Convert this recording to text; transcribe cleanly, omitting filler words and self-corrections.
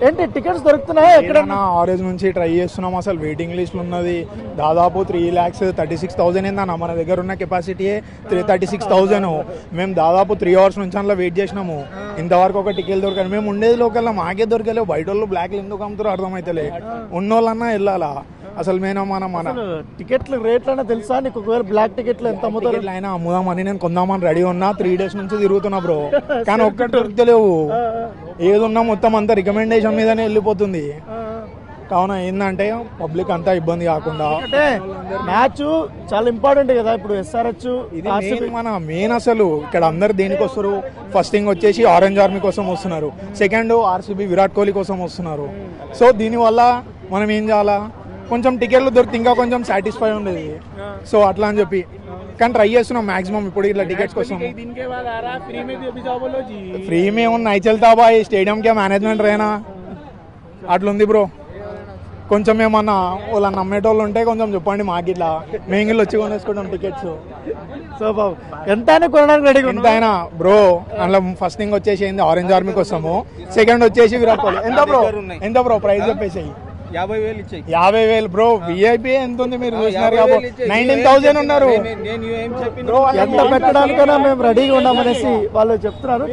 ఏంటి టికెట్స్ దొరుకుతున్నాయా ఎక్కడన్నా? ఆరెంజ్ నుంచి ట్రై చేస్తున్నాం. అసలు వెయిటింగ్ లిస్ట్ ఉన్నది దాదాపు 3,36,000 ఏందన్న మన దగ్గర ఉన్న కెపాసిటీ 36,000. మేము దాదాపు 3 hours నుంచి అందులో వెయిట్ చేసినాము. ఇంతవరకు ఒక టికెట్ దొరకదు. మేము ఉండేది లోకల్లా మాకే దొరకలేవు. బయట వాళ్ళు బ్లాక్లు ఎందుకు అమ్ముతారో అర్థమైతలే. ఉన్నోళ్ళన్నా వెళ్ళాలా అసలు మన టికెట్లు రేట్లన్నా తెలుసా నీకు? ఒకవేళ బ్లాక్ టికెట్లు ఎంత అమ్ముతారు? అయినా అమ్ముదామని నేను కొందామని రెడీ ఉన్నా. 3 days నుంచి తిరుగుతున్నా బ్రో, కానీ ఒక్కటి దొరుకుతలేవు. ఏదున్నా మొత్తం అంతా రికమెండేషన్ మీదనే వెళ్ళిపోతుంది. కావున ఏంటంటే పబ్లిక్ అంతా ఇబ్బంది కాకుండా అంటే మ్యాచ్ చాలా ఇంపార్టెంట్ కదా ఇప్పుడు. SRH ఇది మన మెయిన్. అసలు ఇక్కడ అందరు దేనికి వస్తారు? ఫస్ట్ థింగ్ వచ్చేసి ఆరెంజ్ ఆర్మీ కోసం వస్తున్నారు. సెకండ్ RCB విరాట్ కోహ్లీ కోసం వస్తున్నారు. సో దీనివల్ల మనం ఏం చేయాలా? కొంచెం టికెట్లు దొరికితే ఇంకా కొంచెం సాటిస్ఫై ఉండేది. సో అట్లా అని చెప్పి కానీ ట్రై చేస్తున్నాం మాక్సిమం ఇప్పుడు ఇట్లా టికెట్స్ కోసం. ఫ్రీ में नहीं चलता भाई, स्टेडियम क्या मैनेजमेंट रहना అట్లుంది బ్రో. కొంచెం ఏమన్నా వాళ్ళ నమ్మేటోళ్ళు ఉంటే కొంచెం చెప్పండి మాకు. ఇట్లా మేము వచ్చి కొనేసుకుంటాం టికెట్స్. సో బాబు ఎంతైనా కొనడానికి రెడీ. ఎంతైనా బ్రో. అందులో ఫస్ట్ థింగ్ వచ్చేసి ఏంది ఆరెంజ్ ఆర్మీ కోసము, సెకండ్ వచ్చేసి విరాట్ కోహ్లీ. ఎంత బ్రో ప్రైస్ చెప్పేసి? 50,000 బ్రో. VIP ఎంత ఉంది మీరు చూసినారు? 19,000 ఉన్నారు. ఎంత పెట్టడానికైనా మేము రెడీగా ఉన్నామనేసి వాళ్ళు చెప్తున్నారు.